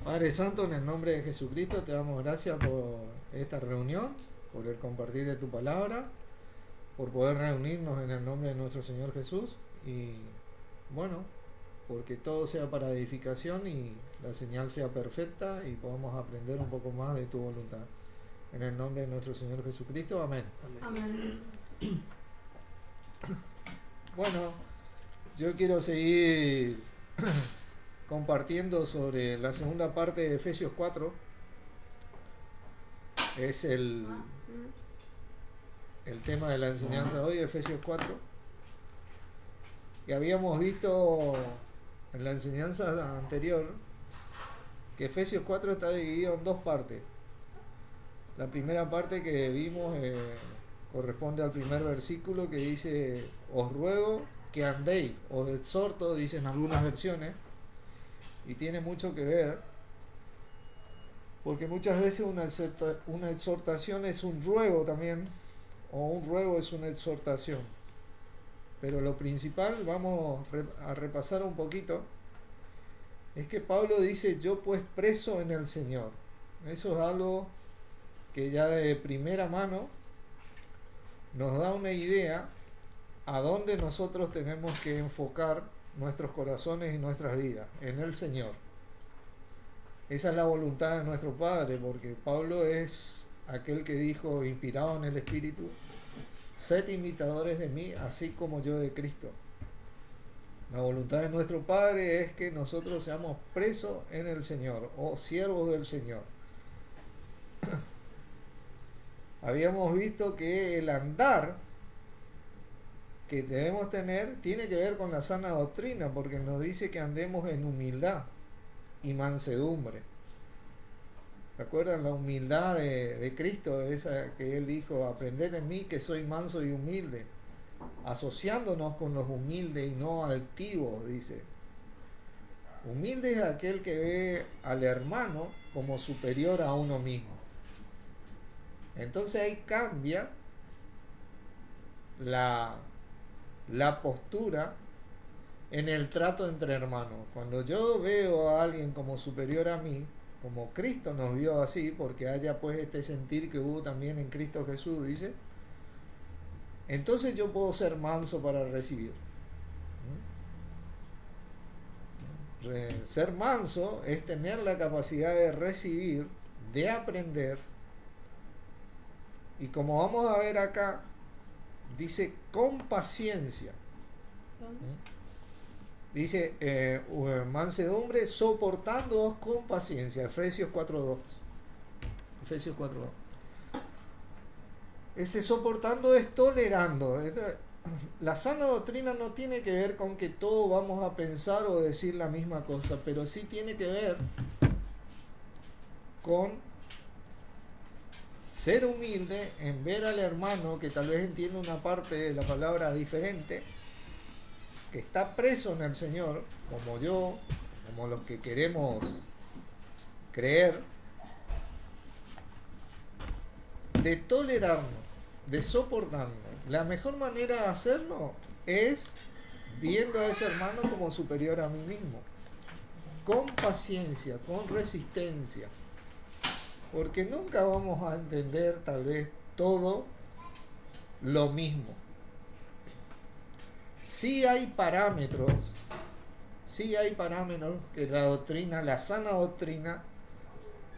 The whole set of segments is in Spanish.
Padre Santo, en el nombre de Jesucristo te damos gracias por esta reunión, por el compartir de tu palabra, por poder reunirnos en el nombre de nuestro Señor Jesús y bueno, porque todo sea para edificación y la señal sea perfecta y podamos aprender un poco más de tu voluntad. En el nombre de nuestro Señor Jesucristo, amén. Amén. Bueno, yo quiero seguir compartiendo sobre la segunda parte de Efesios 4. Es el tema de la enseñanza de hoy, Efesios 4. Y habíamos visto en la enseñanza anterior que Efesios 4 está dividido en dos partes. La primera parte que vimos corresponde al primer versículo que dice: os ruego que andéis, os exhorto, dicen algunas versiones, y tiene mucho que ver, porque muchas veces una exhortación es un ruego también, o un ruego es una exhortación. Pero lo principal, vamos a repasar un poquito, es que Pablo dice: yo pues preso en el Señor. Eso es algo que ya de primera mano nos da una idea a dónde nosotros tenemos que enfocar nuestros corazones y nuestras vidas, en el Señor. Esa es la voluntad de nuestro Padre, porque Pablo es aquel que dijo, inspirado en el Espíritu: sed imitadores de mí, así como yo de Cristo. La voluntad de nuestro Padre es que nosotros seamos presos en el Señor, o siervos del Señor. Habíamos visto que el andar que debemos tener tiene que ver con la sana doctrina, porque nos dice que andemos en humildad y mansedumbre. ¿Recuerdan la humildad de Cristo? Esa que Él dijo: aprended de mí que soy manso y humilde, asociándonos con los humildes y no altivos, dice. Humilde es aquel que ve al hermano como superior a uno mismo. Entonces ahí cambia la postura en el trato entre hermanos. Cuando yo veo a alguien como superior a mí, como Cristo nos vio así, porque haya pues este sentir que hubo también en Cristo Jesús, dice, entonces yo puedo ser manso para recibir. Ser manso es tener la capacidad de recibir, de aprender, y como vamos a ver acá, dice con paciencia. Dice mansedumbre, soportándoos con paciencia. Efesios 4.2. Efesios 4.2. Ese soportando es tolerando. La sana doctrina no tiene que ver con que todos vamos a pensar o decir la misma cosa, pero sí tiene que ver con ser humilde en ver al hermano que tal vez entiende una parte de la palabra diferente, que está preso en el Señor, como yo, como los que queremos creer, de tolerarnos, de soportarnos. La mejor manera de hacerlo es viendo a ese hermano como superior a mí mismo, con paciencia, con resistencia, porque nunca vamos a entender tal vez todo lo mismo. Sí hay parámetros que la doctrina, la sana doctrina,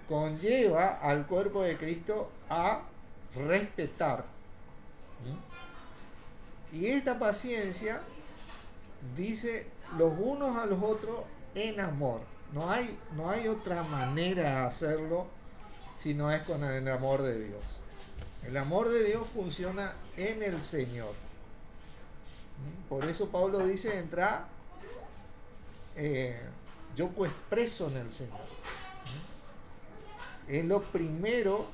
conlleva al cuerpo de Cristo a respetar. Y esta paciencia dice los unos a los otros en amor. No hay otra manera de hacerlo si no es con el amor de Dios. El amor de Dios funciona en el Señor. Por eso Pablo dice: entra, yo pues preso en el Señor. Es lo primero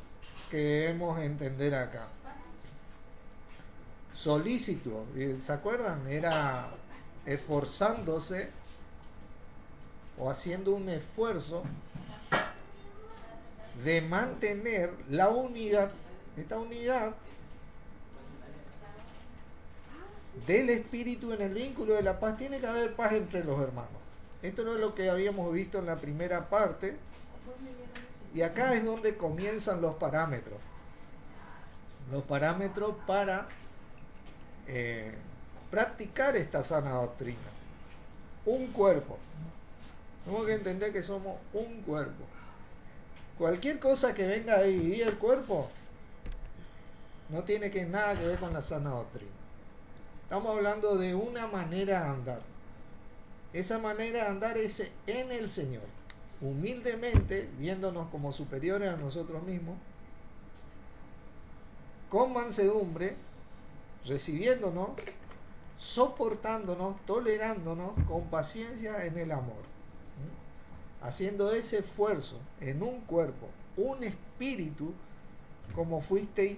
que debemos entender acá. Solícito, ¿se acuerdan? Era esforzándose o haciendo un esfuerzo de mantener la unidad. Esta unidad del espíritu en el vínculo de la paz. Tiene que haber paz entre los hermanos. Esto no es lo que habíamos visto en la primera parte. Y acá es donde comienzan los parámetros. Los parámetros para practicar esta sana doctrina. Un cuerpo. Tenemos que entender que somos un cuerpo. Cualquier cosa que venga a dividir el cuerpo no tiene nada que ver con la sana doctrina. Estamos hablando de una manera de andar. Esa manera de andar es en el Señor. Humildemente, viéndonos como superiores a nosotros mismos, con mansedumbre, recibiéndonos, soportándonos, tolerándonos, con paciencia en el amor. Haciendo ese esfuerzo en un cuerpo, un espíritu, como fuisteis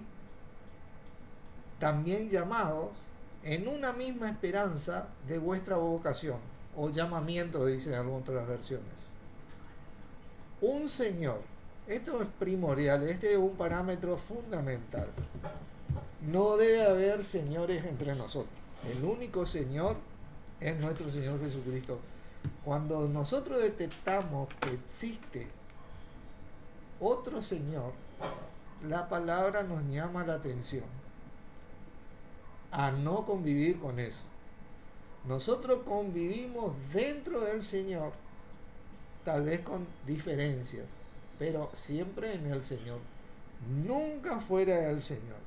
también llamados, en una misma esperanza de vuestra vocación, o llamamiento, dicen algunas otras versiones. Un Señor, esto es primordial, este es un parámetro fundamental. No debe haber señores entre nosotros. El único Señor es nuestro Señor Jesucristo. Cuando nosotros detectamos que existe otro Señor, la palabra nos llama la atención a no convivir con eso. Nosotros convivimos dentro del Señor, tal vez con diferencias, pero siempre en el Señor, nunca fuera del Señor.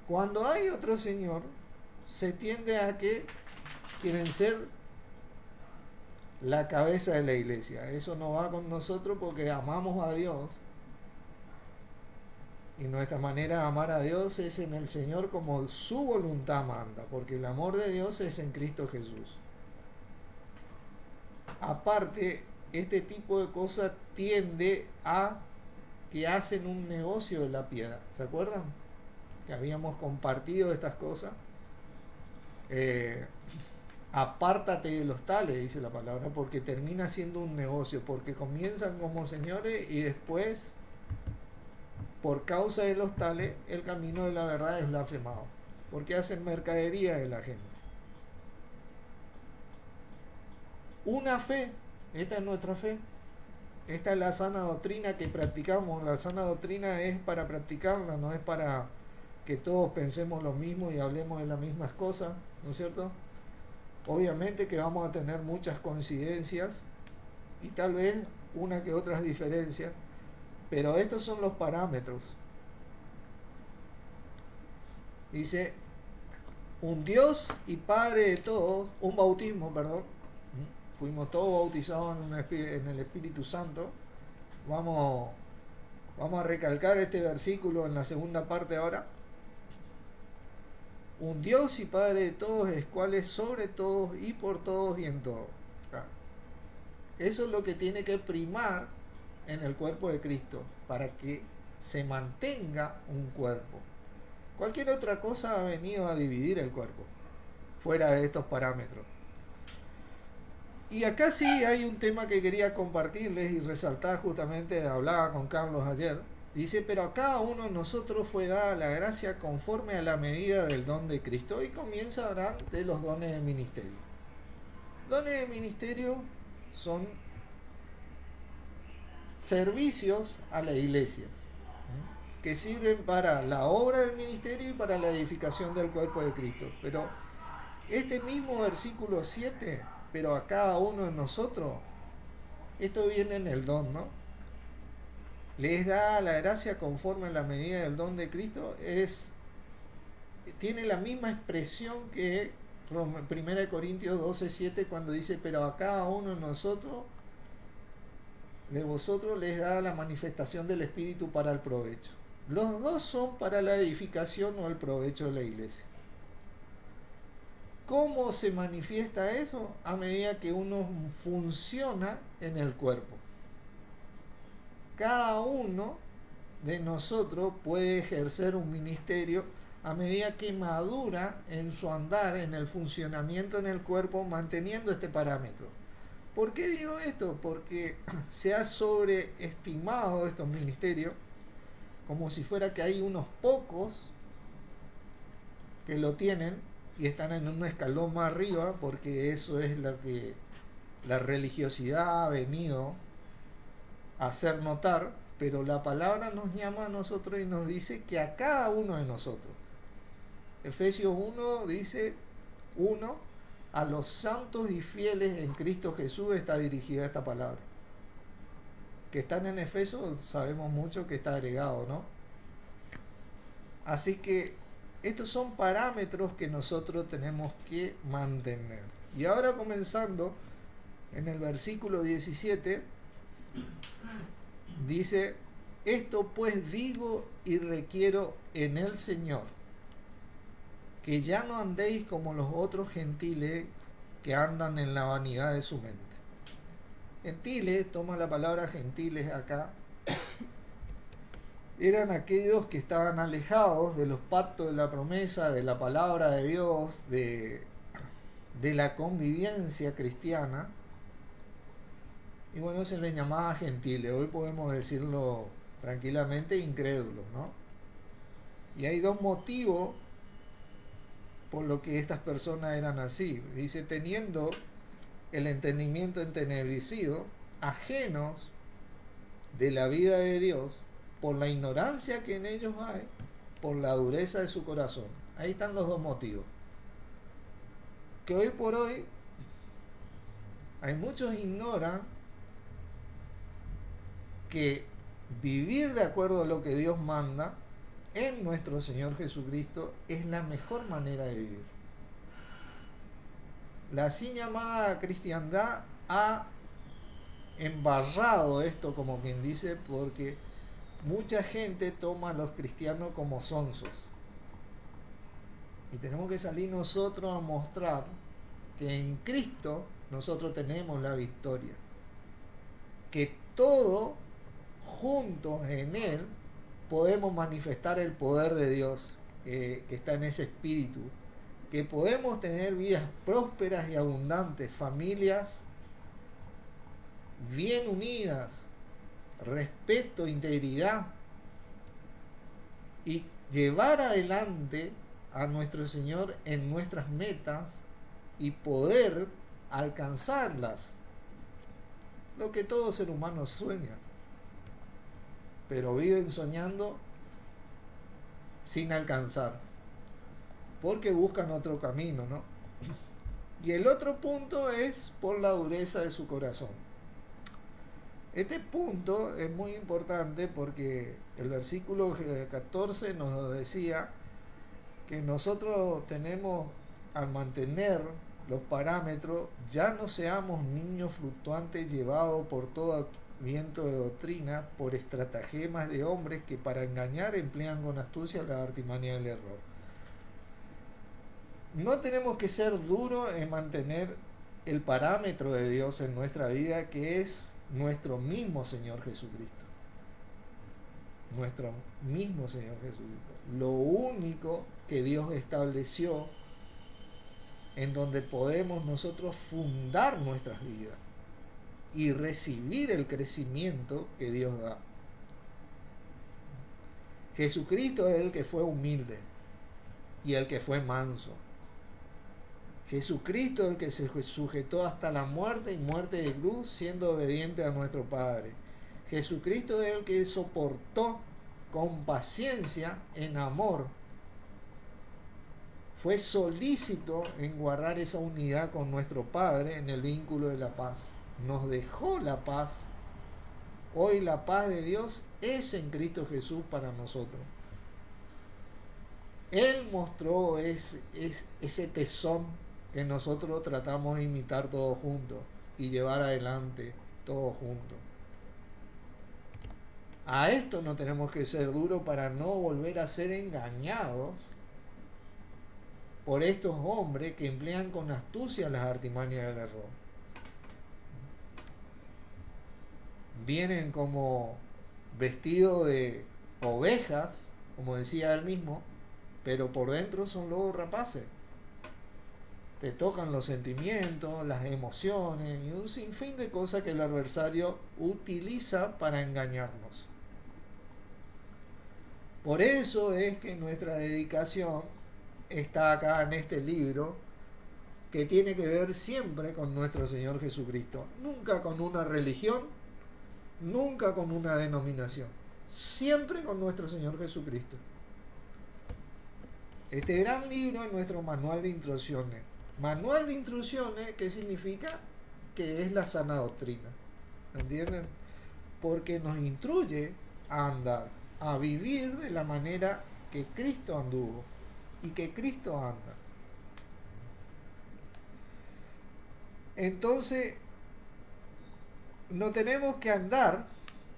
Cuando hay otro Señor, se tiende a que quieren ser la cabeza de la iglesia. Eso no va con nosotros porque amamos a Dios. Y nuestra manera de amar a Dios es en el Señor como su voluntad manda, porque el amor de Dios es en Cristo Jesús. Aparte, este tipo de cosas tiende a que hacen un negocio de la piedad. ¿Se acuerdan? Que habíamos compartido estas cosas. Apártate de los tales, dice la palabra, porque termina siendo un negocio, porque comienzan como señores y después, por causa de los tales, el camino de la verdad es blasfemado, porque hacen mercadería de la gente. Una fe, esta es nuestra fe, esta es la sana doctrina que practicamos. La sana doctrina es para practicarla, no es para que todos pensemos lo mismo y hablemos de las mismas cosas, ¿no es cierto? Obviamente que vamos a tener muchas coincidencias y tal vez una que otras diferencias, pero estos son los parámetros. Dice, un Dios y Padre de todos, un bautismo, perdón. Fuimos todos bautizados en el Espíritu Santo. Vamos a recalcar este versículo en la segunda parte ahora. Un Dios y Padre de todos, el cual es sobre todos y por todos y en todos. Eso es lo que tiene que primar en el cuerpo de Cristo para que se mantenga un cuerpo. Cualquier otra cosa ha venido a dividir el cuerpo fuera de estos parámetros. Y acá sí hay un tema que quería compartirles y resaltar. Justamente hablaba con Carlos ayer. Dice, pero a cada uno de nosotros fue dada la gracia conforme a la medida del don de Cristo. Y comienza a hablar de los dones de ministerio. Dones de ministerio son servicios a la iglesia que sirven para la obra del ministerio y para la edificación del cuerpo de Cristo. Pero este mismo versículo 7, pero a cada uno de nosotros, esto viene en el don, ¿no? Les da la gracia conforme a la medida del don de Cristo, tiene la misma expresión que 1 Corintios 12:7 cuando dice, pero a cada uno de nosotros, de vosotros les da la manifestación del Espíritu para el provecho. Los dos son para la edificación o el provecho de la iglesia. ¿Cómo se manifiesta eso? A medida que uno funciona en el cuerpo. Cada uno de nosotros puede ejercer un ministerio a medida que madura en su andar, en el funcionamiento en el cuerpo, manteniendo este parámetro. ¿Por qué digo esto? Porque se ha sobreestimado estos ministerios como si fuera que hay unos pocos que lo tienen y están en un escalón más arriba porque eso es lo que la religiosidad ha venido a hacer notar, pero la palabra nos llama a nosotros y nos dice que a cada uno de nosotros. Efesios 1 dice, 1, a los santos y fieles en Cristo Jesús está dirigida esta palabra. Que están en Efesios, sabemos mucho que está agregado, ¿no? Así que estos son parámetros que nosotros tenemos que mantener. Y ahora comenzando en el versículo 17, dice, esto pues digo y requiero en el Señor, que ya no andéis como los otros gentiles que andan en la vanidad de su mente. Gentiles, toma la palabra gentiles acá, eran aquellos que estaban alejados de los pactos de la promesa, de la palabra de Dios, de la convivencia cristiana. Y bueno, se les llamaba gentiles. Hoy podemos decirlo tranquilamente incrédulos, ¿no? Y hay dos motivos por lo que estas personas eran así. Dice, teniendo el entendimiento entenebrecido, ajenos de la vida de Dios, por la ignorancia que en ellos hay, por la dureza de su corazón. Ahí están los dos motivos. Que hoy por hoy hay muchos ignoran que vivir de acuerdo a lo que Dios manda en nuestro Señor Jesucristo es la mejor manera de vivir. La así llamada cristiandad ha embarrado esto, como quien dice, porque mucha gente toma a los cristianos como sonsos. Y tenemos que salir nosotros a mostrar que en Cristo nosotros tenemos la victoria. Que todos juntos en Él podemos manifestar el poder de Dios que está en ese espíritu. Que podemos tener vidas prósperas y abundantes, familias bien unidas, respeto, integridad, y llevar adelante a nuestro Señor en nuestras metas y poder alcanzarlas. Lo que todo ser humano sueña, pero viven soñando sin alcanzar, porque buscan otro camino, ¿no? Y el otro punto es por la dureza de su corazón. Este punto es muy importante porque el versículo 14 nos decía que nosotros tenemos, al mantener los parámetros, ya no seamos niños fluctuantes llevados por todo viento de doctrina, por estratagemas de hombres que para engañar emplean con astucia la artimaña del error. No tenemos que ser duros en mantener el parámetro de Dios en nuestra vida, que es nuestro mismo Señor Jesucristo. Nuestro mismo Señor Jesucristo. Lo único que Dios estableció en donde podemos nosotros fundar nuestras vidas y recibir el crecimiento que Dios da. Jesucristo es el que fue humilde y el que fue manso. Jesucristo es el que se sujetó hasta la muerte y muerte de cruz, siendo obediente a nuestro Padre. Jesucristo es el que soportó con paciencia, en amor. Fue solícito en guardar esa unidad con nuestro Padre en el vínculo de la paz. Nos dejó la paz. Hoy la paz de Dios es en Cristo Jesús para nosotros. Él mostró ese tesón que nosotros tratamos de imitar todos juntos y llevar adelante todos juntos. A esto no tenemos que ser duros para no volver a ser engañados por estos hombres que emplean con astucia las artimañas del error. Vienen como vestidos de ovejas, como decía él mismo, pero por dentro son lobos rapaces. Te tocan los sentimientos, las emociones y un sinfín de cosas que el adversario utiliza para engañarnos. Por eso es que nuestra dedicación está acá en este libro, que tiene que ver siempre con nuestro Señor Jesucristo. Nunca con una religión, nunca con una denominación. Siempre con nuestro Señor Jesucristo. Este gran libro es nuestro manual de instrucciones. Manual de instrucciones, ¿qué significa? Que es la sana doctrina. ¿Entienden? Porque nos instruye a andar, a vivir de la manera que Cristo anduvo y que Cristo anda. Entonces, no tenemos que andar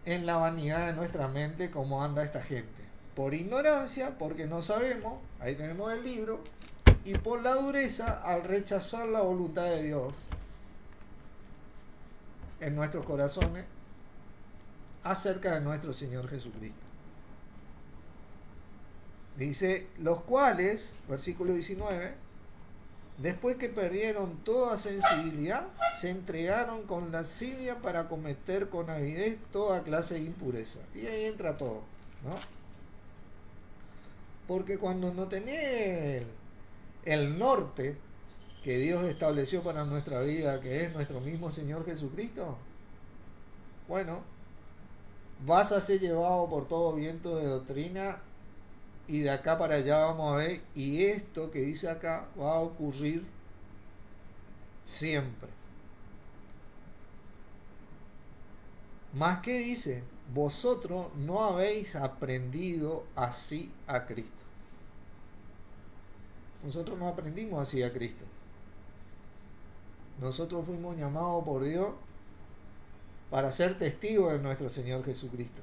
en la vanidad de nuestra mente como anda esta gente. Por ignorancia, porque no sabemos, ahí tenemos el libro, y por la dureza al rechazar la voluntad de Dios en nuestros corazones acerca de nuestro Señor Jesucristo. Dice, los cuales, versículo 19, después que perdieron toda sensibilidad, se entregaron con lascivia para cometer con avidez toda clase de impureza. Y ahí entra todo, ¿no? Porque cuando no tenés el norte que Dios estableció para nuestra vida, que es nuestro mismo Señor Jesucristo, bueno, vas a ser llevado por todo viento de doctrina, y de acá para allá vamos a ver, y esto que dice acá va a ocurrir siempre. Más que dice, vosotros no habéis aprendido así a Cristo. Nosotros no aprendimos así a Cristo. Nosotros fuimos llamados por Dios para ser testigos de nuestro Señor Jesucristo,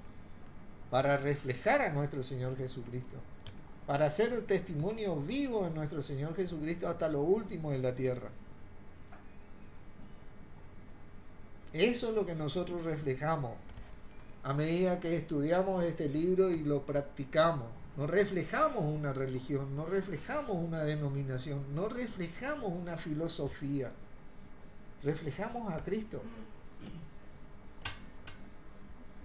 para reflejar a nuestro Señor Jesucristo, para hacer el testimonio vivo de nuestro Señor Jesucristo hasta lo último de la tierra. Eso es lo que nosotros reflejamos a medida que estudiamos este libro y lo practicamos. No reflejamos una religión, no reflejamos una denominación, no reflejamos una filosofía, reflejamos a Cristo.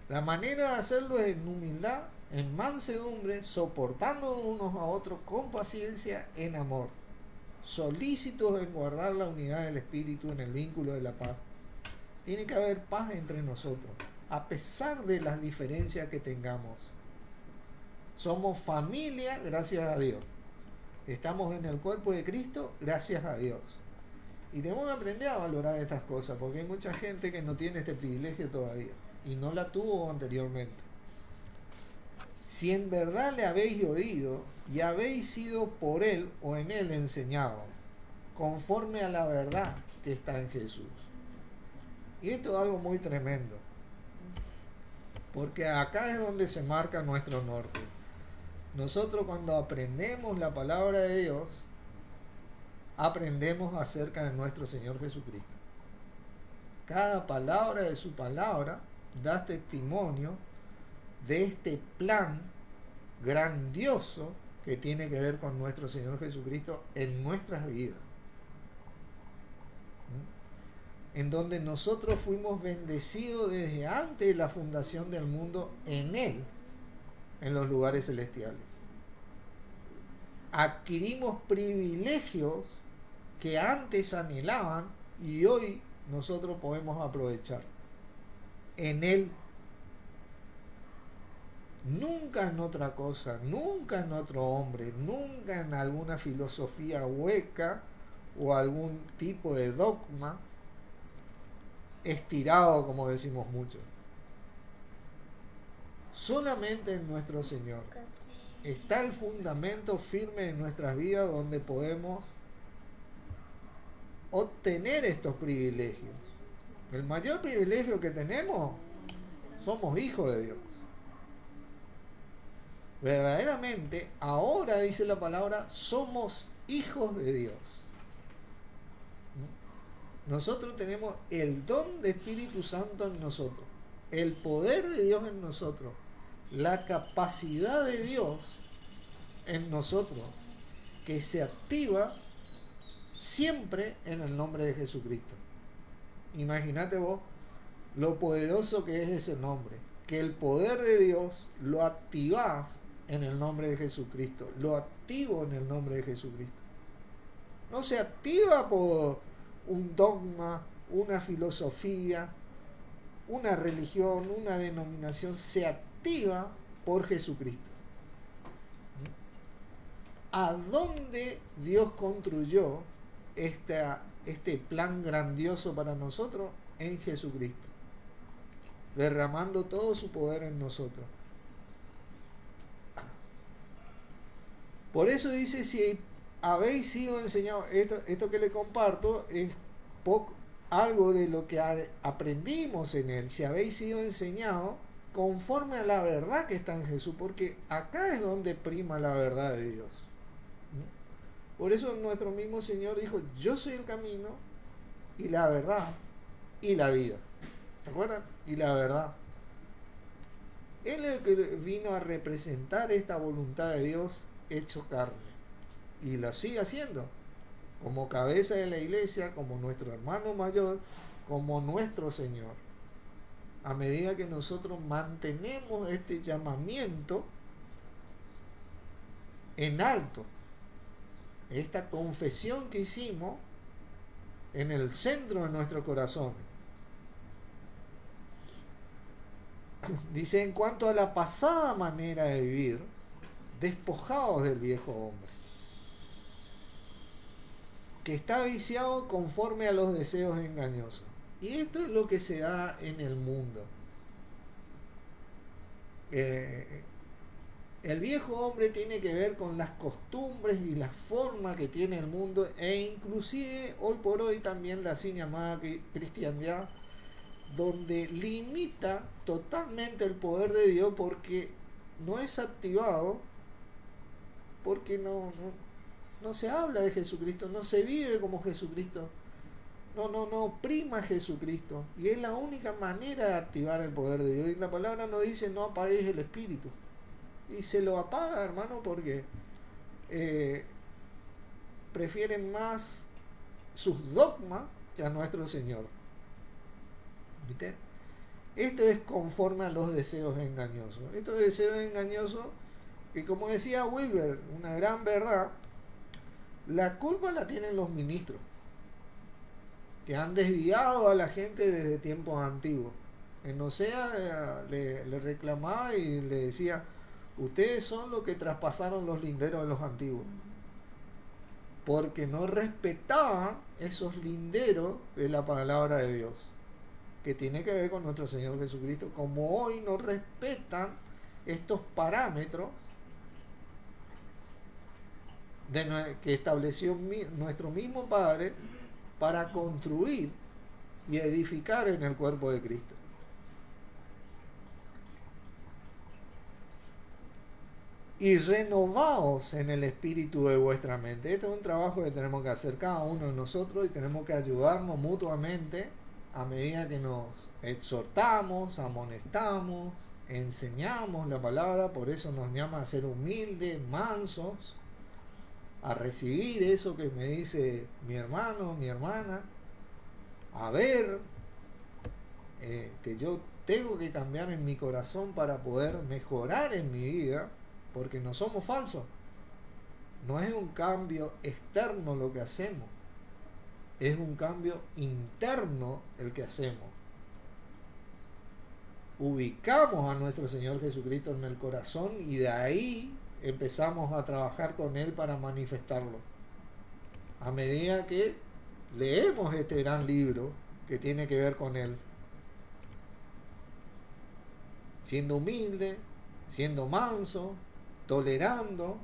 La manera de hacerlo es en humildad, en mansedumbre, soportando unos a otros con paciencia, en amor, solícitos en guardar la unidad del Espíritu en el vínculo de la paz. Tiene que haber paz entre nosotros, a pesar de las diferencias que tengamos. Somos familia gracias a Dios. Estamos en el cuerpo de Cristo gracias a Dios. Y debemos aprender a valorar estas cosas, porque hay mucha gente que no tiene este privilegio todavía y no la tuvo anteriormente. Si en verdad le habéis oído y habéis sido por él o en él enseñados, conforme a la verdad que está en Jesús. Y esto es algo muy tremendo, porque acá es donde se marca nuestro norte. Nosotros cuando aprendemos la palabra de Dios, aprendemos acerca de nuestro Señor Jesucristo. Cada palabra de su palabra da testimonio de este plan grandioso que tiene que ver con nuestro Señor Jesucristo en nuestras vidas, en donde nosotros fuimos bendecidos desde antes de la fundación del mundo en Él, en los lugares celestiales. Adquirimos privilegios que antes anhelaban y hoy nosotros podemos aprovechar en Él. Nunca en otra cosa, nunca en otro hombre, nunca en alguna filosofía hueca o algún tipo de dogma estirado, como decimos muchos. Solamente en nuestro Señor está el fundamento firme en nuestras vidas donde podemos obtener estos privilegios. El mayor privilegio que tenemos, somos hijos de Dios. Verdaderamente, ahora dice la palabra, somos hijos de Dios. Nosotros tenemos el don de Espíritu Santo en nosotros, el poder de Dios en nosotros, la capacidad de Dios en nosotros, que se activa siempre en el nombre de Jesucristo. Imagínate vos lo poderoso que es ese nombre, que el poder de Dios lo activás en el nombre de Jesucristo, lo activas activo en el nombre de Jesucristo. No se activa por un dogma, una filosofía, una religión, una denominación, se activa por Jesucristo. ¿A dónde Dios construyó este plan grandioso para nosotros? En Jesucristo, derramando todo su poder en nosotros. Por eso dice, si habéis sido enseñados, esto que le comparto es algo de lo que aprendimos en él, si habéis sido enseñados conforme a la verdad que está en Jesús, porque acá es donde prima la verdad de Dios. Por eso nuestro mismo Señor dijo, yo soy el camino y la verdad y la vida. ¿Se acuerdan? Y la verdad. Él es el que vino a representar esta voluntad de Dios hecho carne. Y lo sigue haciendo. Como cabeza de la iglesia, como nuestro hermano mayor, como nuestro Señor. A medida que nosotros mantenemos este llamamiento en alto, esta confesión que hicimos en el centro de nuestro corazón. Dice, en cuanto a la pasada manera de vivir, despojados del viejo hombre, que está viciado conforme a los deseos engañosos. Y esto es lo que se da en el mundo. El viejo hombre tiene que ver con las costumbres y la forma que tiene el mundo, e inclusive hoy por hoy también la así llamada cristiandad, donde limita totalmente el poder de Dios porque no es activado, porque no se habla de Jesucristo, no se vive como Jesucristo, no prima Jesucristo, y es la única manera de activar el poder de Dios. Y la palabra nos dice, no apaguéis el espíritu, y se lo apaga, hermano, porque prefieren más sus dogmas que a nuestro Señor. ¿Viste? Esto es conforme a los deseos engañosos. Estos deseos engañosos, que como decía Wilber, una gran verdad, la culpa la tienen los ministros, que han desviado a la gente desde tiempos antiguos. En Osea le reclamaba y le decía, ustedes son los que traspasaron los linderos de los antiguos, porque no respetaban esos linderos de la palabra de Dios, que tiene que ver con nuestro Señor Jesucristo, como hoy no respetan estos parámetros que estableció nuestro mismo Padre para construir y edificar en el cuerpo de Cristo. Y renovaos en el espíritu de vuestra mente. Este es un trabajo que tenemos que hacer cada uno de nosotros, y tenemos que ayudarnos mutuamente a medida que nos exhortamos, amonestamos, enseñamos la palabra. Por eso nos llama a ser humildes, mansos, a recibir eso que me dice mi hermano, mi hermana, a ver que yo tengo que cambiar en mi corazón para poder mejorar en mi vida, porque no somos falsos. No es un cambio externo lo que hacemos, es un cambio interno el que hacemos. Ubicamos a nuestro Señor Jesucristo en el corazón y de ahí empezamos a trabajar con Él para manifestarlo. A medida que leemos este gran libro que tiene que ver con Él, siendo humilde, siendo manso, tolerando,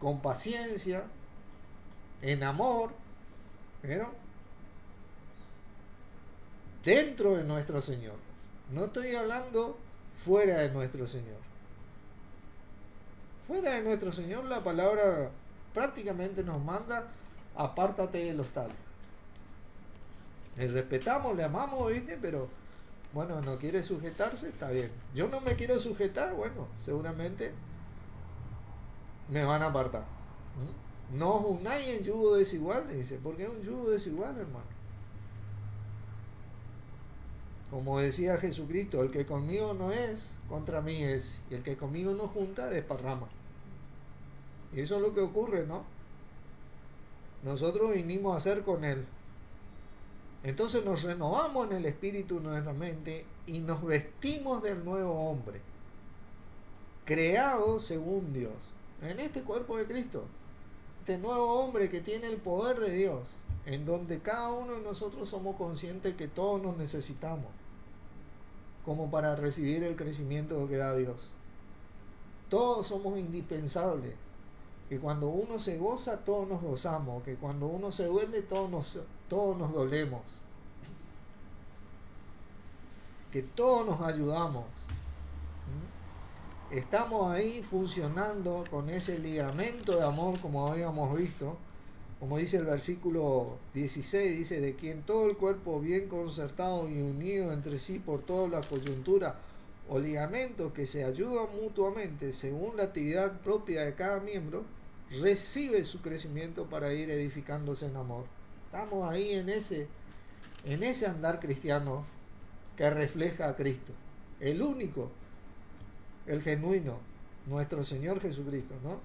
con paciencia, en amor, pero dentro de nuestro Señor. No estoy hablando fuera de nuestro Señor. Fuera de nuestro Señor, la palabra prácticamente nos manda, apártate de los tales. Le respetamos, le amamos, ¿viste? Pero bueno, no quiere sujetarse, está bien. Yo no me quiero sujetar, bueno, seguramente me van a apartar. No os unáis en yugo desigual, dice, porque es un yugo desigual, hermano. Como decía Jesucristo, el que conmigo no es, contra mí es, y el que conmigo no junta, desparrama. Y eso es lo que ocurre, ¿no? Nosotros vinimos a hacer con Él. Entonces nos renovamos en el espíritu de nuestra mente y nos vestimos del nuevo hombre, creado según Dios, en este cuerpo de Cristo. Este nuevo hombre que tiene el poder de Dios, en donde cada uno de nosotros somos conscientes que todos nos necesitamos, como para recibir el crecimiento que da Dios. Todos somos indispensables. Que cuando uno se goza, todos nos gozamos. Que cuando uno se duele, todos nos dolemos. Que todos nos ayudamos. Estamos ahí funcionando con ese ligamento de amor, como habíamos visto. Como dice el versículo 16, dice, de quien todo el cuerpo bien concertado y unido entre sí por toda la coyuntura o ligamentos que se ayudan mutuamente según la actividad propia de cada miembro, recibe su crecimiento para ir edificándose en amor. Estamos ahí en ese andar cristiano que refleja a Cristo, el único, el genuino, nuestro Señor Jesucristo, ¿no?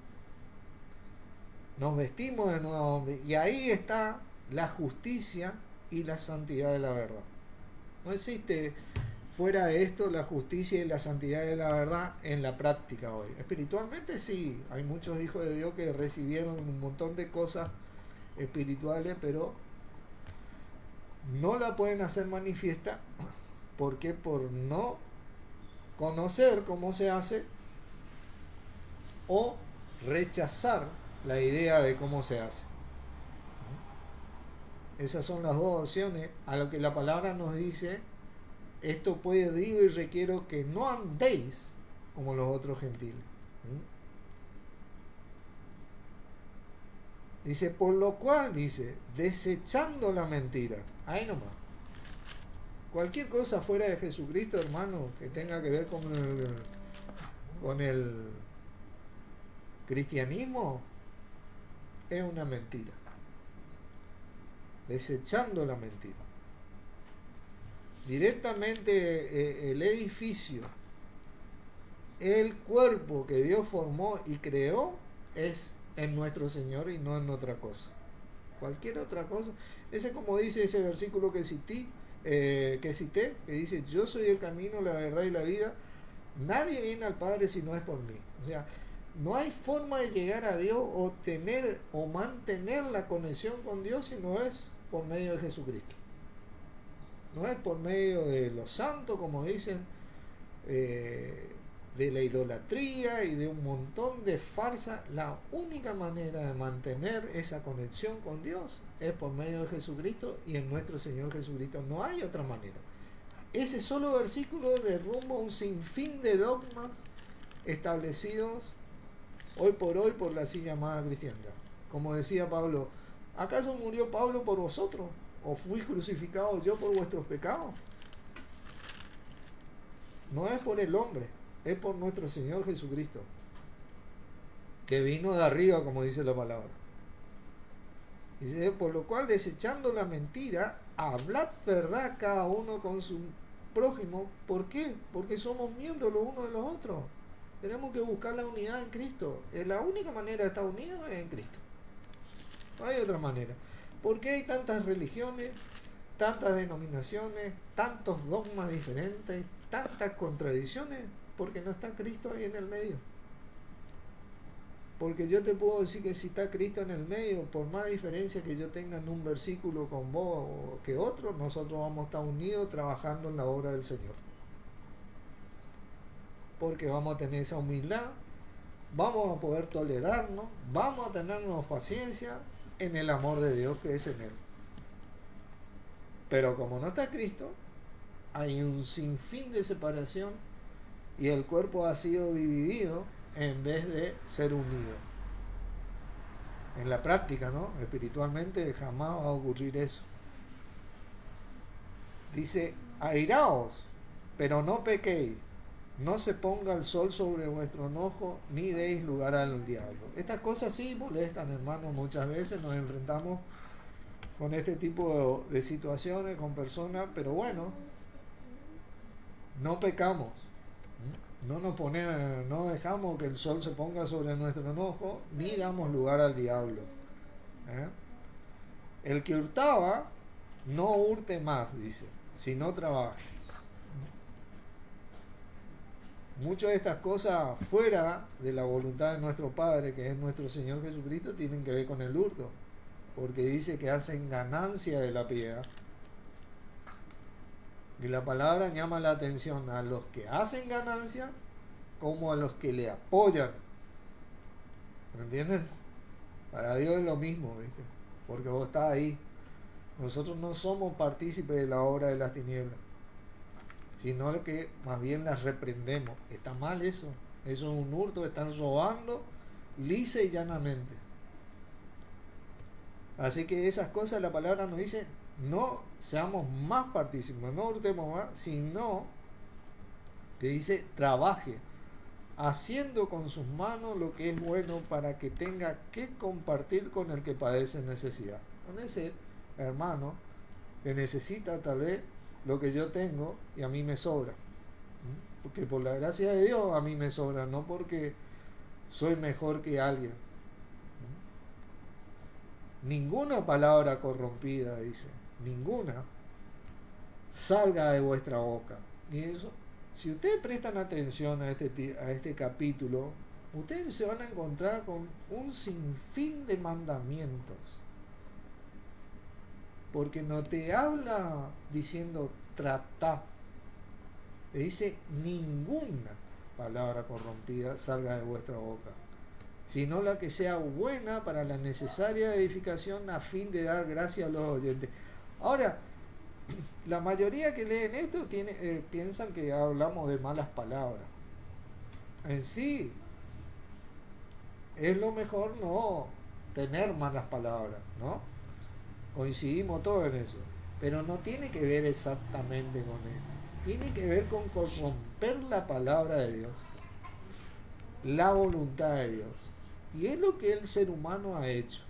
Nos vestimos de nuevo hombre y ahí está la justicia y la santidad de la verdad. No existe fuera de esto la justicia y la santidad de la verdad en la práctica hoy. Espiritualmente sí, hay muchos hijos de Dios que recibieron un montón de cosas espirituales, pero no la pueden hacer manifiesta. ¿Por qué? Por no conocer cómo se hace o rechazar la idea de cómo se hace. Esas son las dos opciones a lo que la palabra nos dice. Esto pues digo y requiero que no andéis como los otros gentiles. Dice, por lo cual, dice, desechando la mentira. Ahí nomás. Cualquier cosa fuera de Jesucristo, hermano, que tenga que ver con el cristianismo, es una mentira. Desechando la mentira. Directamente el edificio, el cuerpo que Dios formó y creó es en nuestro Señor y no en otra cosa. Cualquier otra cosa. Ese, como dice ese versículo que cité, que dice, yo soy el camino, la verdad y la vida. Nadie viene al Padre si no es por mí. O sea, no hay forma de llegar a Dios o tener o mantener la conexión con Dios si no es por medio de Jesucristo. No es por medio de los santos, como dicen, de la idolatría y de un montón de farsa. La única manera de mantener esa conexión con Dios es por medio de Jesucristo y en nuestro Señor Jesucristo. No hay otra manera. Ese solo versículo derrumba un sinfín de dogmas establecidos hoy por la así llamada cristiandad. Como decía Pablo, ¿acaso murió Pablo por vosotros? ¿O fui crucificado yo por vuestros pecados? No es por el hombre, es por nuestro Señor Jesucristo, que vino de arriba, como dice la palabra. Dice, por lo cual, desechando la mentira, hablad verdad cada uno con su prójimo. ¿Por qué? Porque somos miembros los unos de los otros. Tenemos que buscar la unidad en Cristo. La única manera de estar unidos es en Cristo. No hay otra manera. ¿Por qué hay tantas religiones, tantas denominaciones, tantos dogmas diferentes, tantas contradicciones? Porque no está Cristo ahí en el medio. Porque yo te puedo decir que si está Cristo en el medio, por más diferencia que yo tenga en un versículo con vos o que otro, nosotros vamos a estar unidos trabajando en la obra del Señor. Porque vamos a tener esa humildad, vamos a poder tolerarnos, vamos a tenernos paciencia en el amor de Dios que es en Él. Pero como no está Cristo, hay un sinfín de separación y el cuerpo ha sido dividido en vez de ser unido. En la práctica, ¿no? Espiritualmente jamás va a ocurrir eso. Dice, airaos, pero no pequéis. No se ponga el sol sobre vuestro enojo, ni deis lugar al diablo. Estas cosas sí molestan, hermanos. Muchas veces nos enfrentamos con este tipo de situaciones, con personas, pero bueno, no pecamos. No dejamos que el sol se ponga sobre nuestro enojo, ni damos lugar al diablo. ¿Eh? El que hurtaba, no hurte más, dice, sino trabaje. Muchas de estas cosas fuera de la voluntad de nuestro Padre, que es nuestro Señor Jesucristo, tienen que ver con el hurto, porque dice que hacen ganancia de la piedad. Y la palabra llama la atención a los que hacen ganancia como a los que le apoyan. ¿Me entienden? Para Dios es lo mismo, ¿viste? Porque vos estás ahí. Nosotros no somos partícipes de la obra de las tinieblas, sino que más bien las reprendemos. Está mal eso. Eso es un hurto, están robando lisa y llanamente. Así que esas cosas la palabra nos dice, no seamos más partícipes, no hurtemos más, sino que dice, trabaje, haciendo con sus manos lo que es bueno para que tenga que compartir con el que padece necesidad. Con ese hermano que necesita tal vez lo que yo tengo y a mí me sobra. Porque por la gracia de Dios a mí me sobra, no porque soy mejor que alguien. Ninguna palabra corrompida, dice, ninguna, salga de vuestra boca. Y eso, si ustedes prestan atención a este capítulo, ustedes se van a encontrar con un sinfín de mandamientos. Porque no te habla diciendo trata, te dice ninguna palabra corrompida salga de vuestra boca, sino la que sea buena para la necesaria edificación a fin de dar gracia a los oyentes. Ahora, la mayoría que leen esto piensan que hablamos de malas palabras. En sí, es lo mejor no tener malas palabras, ¿no? Coincidimos todos en eso. Pero no tiene que ver exactamente con esto. Tiene que ver con corromper la palabra de Dios, la voluntad de Dios. Y es lo que el ser humano ha hecho.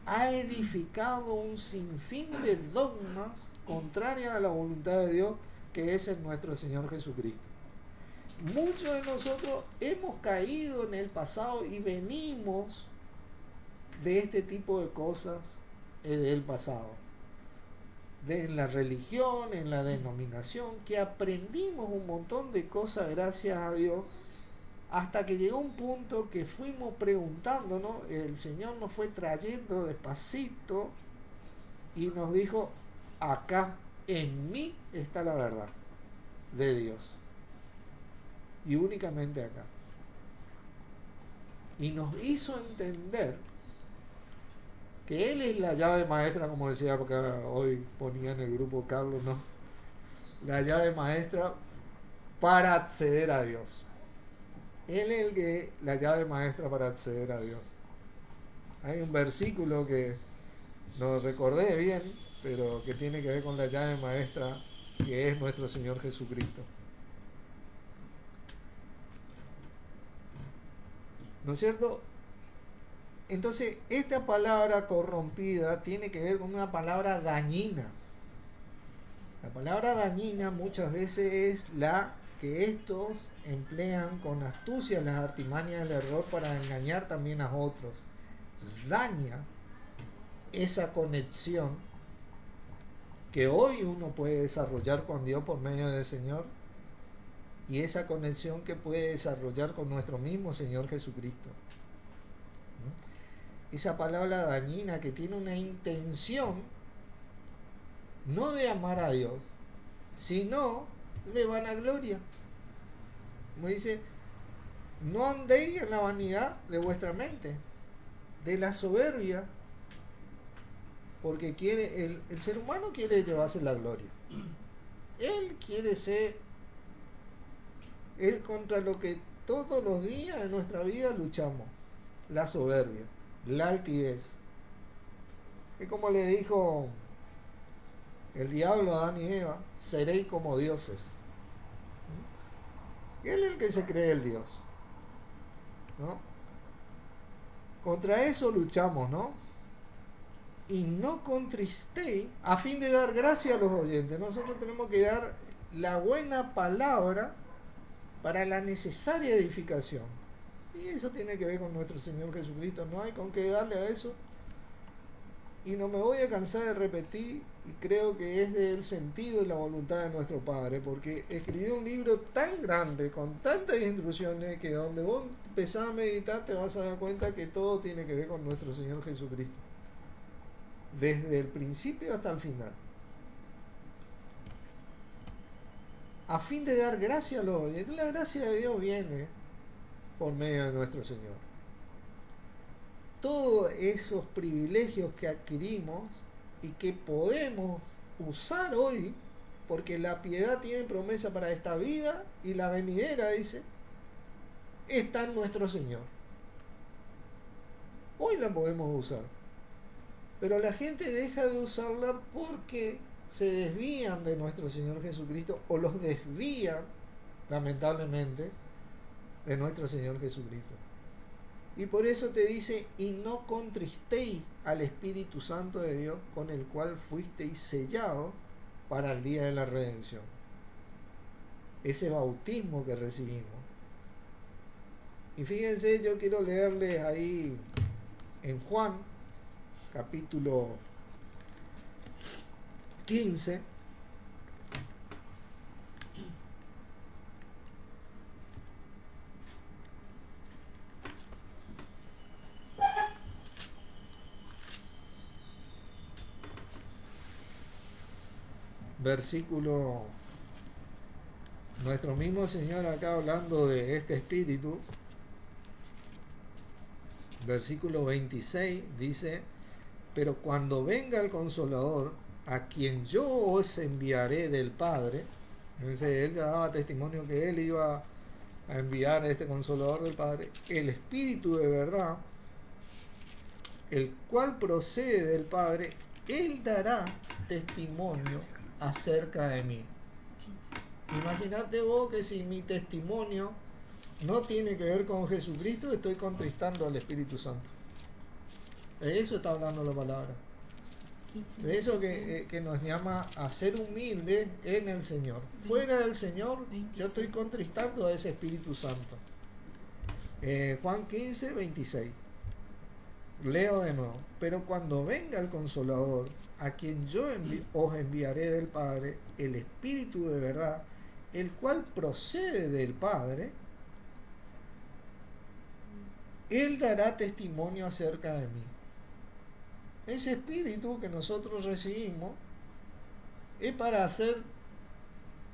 Ha edificado un sinfín de dogmas contrarias a la voluntad de Dios, que es en nuestro Señor Jesucristo. Muchos de nosotros hemos caído en el pasado y venimos de este tipo de cosas del pasado. En la religión, en la denominación, que aprendimos un montón de cosas gracias a Dios, hasta que llegó un punto que fuimos preguntándonos, el Señor nos fue trayendo despacito y nos dijo, acá en mí está la verdad de Dios, y únicamente acá. Y nos hizo entender que Él es la llave maestra, como decía, porque hoy ponía en el grupo Carlos, ¿no? La llave maestra para acceder a Dios. Él es la llave maestra para acceder a Dios. Hay un versículo que no recordé bien, pero que tiene que ver con la llave maestra, que es nuestro Señor Jesucristo. ¿No es cierto? Entonces, esta palabra corrompida tiene que ver con una palabra dañina. La palabra dañina muchas veces es la que estos emplean con astucia las artimañas del error para engañar también a otros. Daña esa conexión que hoy uno puede desarrollar con Dios por medio del Señor, y esa conexión que puede desarrollar con nuestro mismo Señor Jesucristo. Esa palabra dañina que tiene una intención no de amar a Dios, sino de vanagloria. Como dice, no andéis en la vanidad de vuestra mente, de la soberbia, porque el ser humano quiere llevarse la gloria. Él quiere ser, contra lo que todos los días de nuestra vida luchamos, la soberbia, la altivez. Es como le dijo el diablo a Adán y Eva, seréis como dioses. Él es el que se cree el Dios, ¿no? Contra eso luchamos, ¿no? Y no contristéis, a fin de dar gracia a los oyentes. Nosotros tenemos que dar la buena palabra para la necesaria edificación. Y eso tiene que ver con nuestro Señor Jesucristo. No hay con qué darle a eso. Y no me voy a cansar de repetir, y creo que es del sentido y la voluntad de nuestro Padre, porque escribió un libro tan grande, con tantas instrucciones, que donde vos empezás a meditar te vas a dar cuenta que todo tiene que ver con nuestro Señor Jesucristo, desde el principio hasta el final, a fin de dar gracia a los oyentes. La gracia de Dios viene por medio de nuestro Señor. Todos esos privilegios que adquirimos y que podemos usar hoy, porque la piedad tiene promesa para esta vida y la venidera, dice, está en nuestro Señor. Hoy la podemos usar, pero la gente deja de usarla porque se desvían de nuestro Señor Jesucristo, o los desvían, lamentablemente, de nuestro Señor Jesucristo. Y por eso te dice, y no contristéis al Espíritu Santo de Dios, con el cual fuisteis sellados para el día de la redención. Ese bautismo que recibimos. Y fíjense, yo quiero leerles ahí en Juan, capítulo 15, versículo, nuestro mismo Señor acá hablando de este espíritu, versículo 26 dice, pero cuando venga el Consolador, a quien yo os enviaré del Padre, entonces él daba testimonio que él iba a enviar a este Consolador del Padre, el Espíritu de verdad, el cual procede del Padre, él dará testimonio acerca de mí. Imagínate vos que si mi testimonio no tiene que ver con Jesucristo, estoy contristando al Espíritu Santo. De eso está hablando la palabra. De eso que nos llama a ser humildes en el Señor. Fuera del Señor, yo estoy contristando a ese Espíritu Santo. Juan 15, 26. Leo de nuevo. Pero cuando venga el Consolador, a quien yo os enviaré del Padre, el Espíritu de verdad, el cual procede del Padre, él dará testimonio acerca de mí. Ese Espíritu que nosotros recibimos es para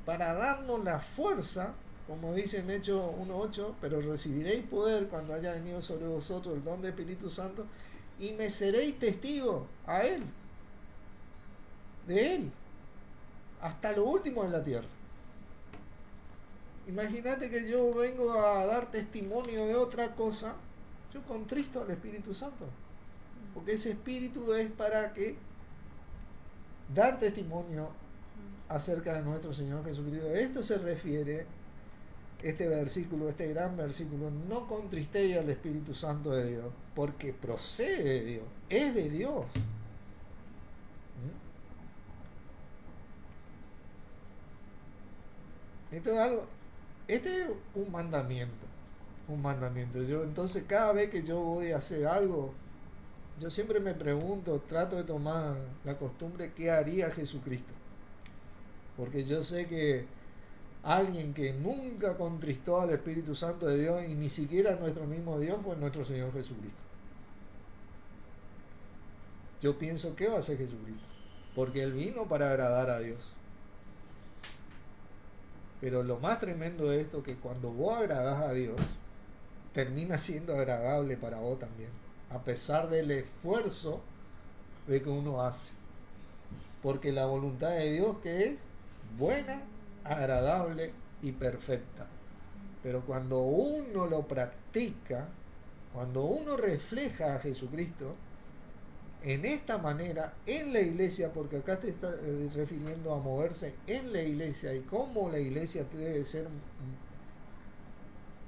darnos la fuerza, como dice en Hechos 1:8, pero recibiréis poder cuando haya venido sobre vosotros el don del Espíritu Santo, y me seréis testigos a Él, de Él, hasta lo último de la tierra. Imagínate que yo vengo a dar testimonio de otra cosa, yo contristo al Espíritu Santo, porque ese Espíritu es para que dar testimonio acerca de nuestro Señor Jesucristo. A esto se refiere este versículo, este gran versículo: no contristéis al Espíritu Santo de Dios, porque procede de Dios, es de Dios. Entonces, este es un mandamiento. Yo, entonces, cada vez que yo voy a hacer algo, yo siempre me pregunto, trato de tomar la costumbre, ¿qué haría Jesucristo? Porque yo sé que alguien que nunca contristó al Espíritu Santo de Dios, y ni siquiera nuestro mismo Dios, fue nuestro Señor Jesucristo. Yo pienso, ¿qué va a hacer Jesucristo? Porque Él vino para agradar a Dios. Pero lo más tremendo de esto es que cuando vos agradás a Dios, termina siendo agradable para vos también, a pesar del esfuerzo de que uno hace. Porque la voluntad de Dios, que es buena, agradable y perfecta. Pero cuando uno lo practica, cuando uno refleja a Jesucristo en esta manera en la iglesia, porque acá te está refiriendo a moverse en la iglesia y cómo la iglesia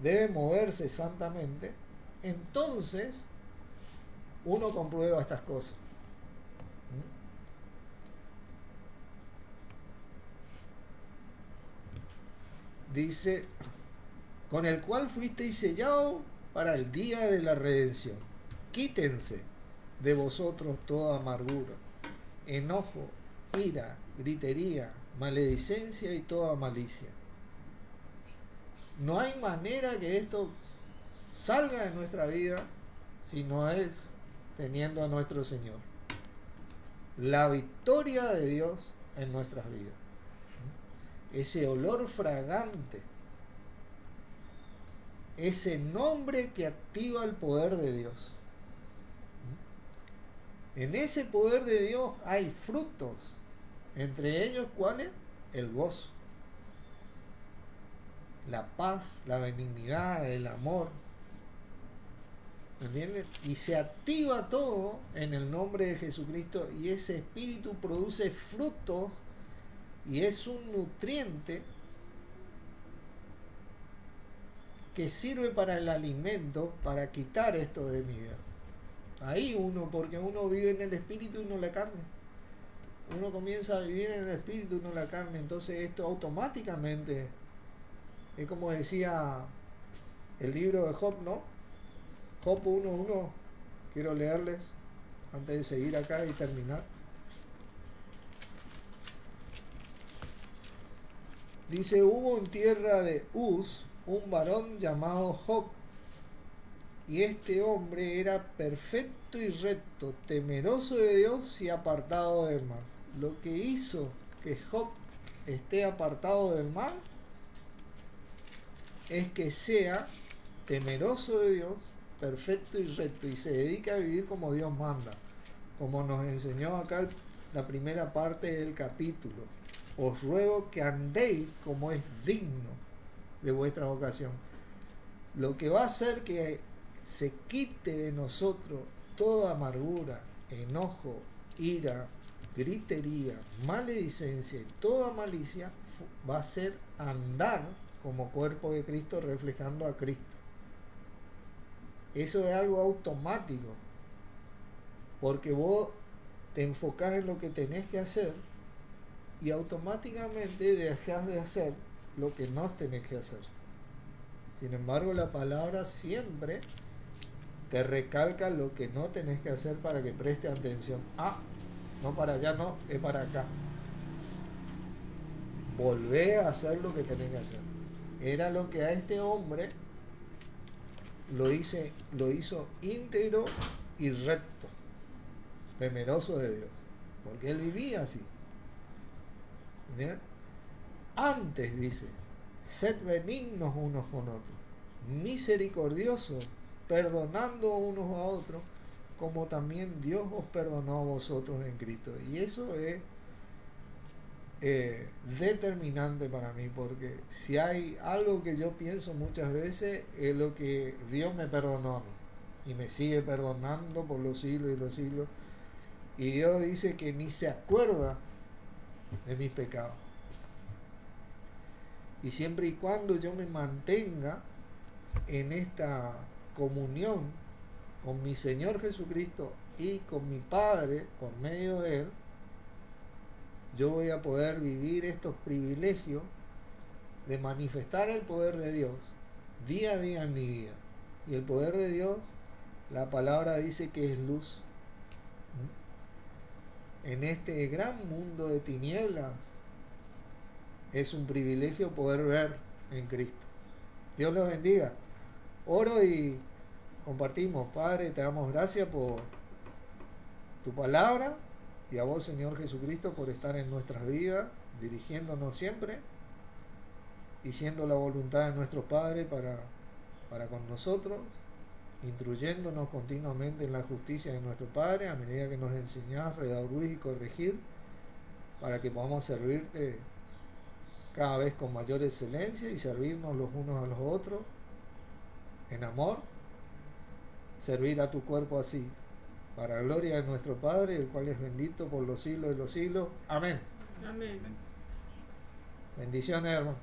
debe moverse santamente, entonces uno comprueba estas cosas. Dice con el cual fuisteis sellados para el día de la redención. Quítense de vosotros toda amargura, enojo, ira, gritería, maledicencia y toda malicia. No hay manera que esto salga de nuestra vida si no es teniendo a nuestro Señor. La victoria de Dios en nuestras vidas. Ese olor fragante, ese nombre que activa el poder de Dios. En ese poder de Dios hay frutos, entre ellos ¿cuáles? El gozo, la paz, la benignidad, el amor. ¿Entiendes? Y se activa todo en el nombre de Jesucristo, y ese espíritu produce frutos y es un nutriente que sirve para el alimento, para quitar esto de mi vida. Ahí porque uno vive en el espíritu y no la carne. Uno comienza a vivir en el espíritu y no la carne. Entonces esto automáticamente, es como decía el libro de Job, ¿no? Job 1:1, quiero leerles antes de seguir acá y terminar. Dice: hubo en tierra de Uz un varón llamado Job, y este hombre era perfecto y recto, temeroso de Dios y apartado del mal. Lo que hizo que Job esté apartado del mal es que sea temeroso de Dios, perfecto y recto, y se dedica a vivir como Dios manda, como nos enseñó acá la primera parte del capítulo. Os ruego que andéis como es digno de vuestra vocación. Lo que va a hacer que se quite de nosotros toda amargura, enojo, ira, gritería, maledicencia y toda malicia, va a ser andar como cuerpo de Cristo, reflejando a Cristo. Eso es algo automático, porque vos te enfocás en lo que tenés que hacer y automáticamente dejás de hacer lo que no tenés que hacer. Sin embargo, la palabra siempre te recalca lo que no tenés que hacer para que preste atención. No para allá, no, es para acá. Volvé a hacer lo que tenés que hacer. Era lo que a este hombre lo hizo íntegro y recto, temeroso de Dios, porque él vivía así. ¿Bien? Antes dice: sed benignos unos con otros, misericordiosos, perdonando unos a otros, como también Dios os perdonó a vosotros en Cristo. Y eso es determinante para mí, porque si hay algo que yo pienso muchas veces, es lo que Dios me perdonó a mí y me sigue perdonando por los siglos y los siglos, y Dios dice que ni se acuerda de mis pecados. Y siempre y cuando yo me mantenga en esta comunión con mi Señor Jesucristo y con mi Padre por medio de Él, yo voy a poder vivir estos privilegios de manifestar el poder de Dios día a día en mi vida. Y el poder de Dios, la palabra dice que es luz. En este gran mundo de tinieblas es un privilegio poder ver en Cristo. Dios los bendiga. Oro y compartimos. Padre, te damos gracias por tu palabra, y a vos, Señor Jesucristo, por estar en nuestras vidas, dirigiéndonos siempre y siendo la voluntad de nuestro Padre para con nosotros, instruyéndonos continuamente en la justicia de nuestro Padre, a medida que nos enseñás, redarguir y corregir, para que podamos servirte cada vez con mayor excelencia y servirnos los unos a los otros en amor, servir a tu cuerpo así, para gloria de nuestro Padre, el cual es bendito por los siglos de los siglos. Amén. Amén. Bendiciones, hermano.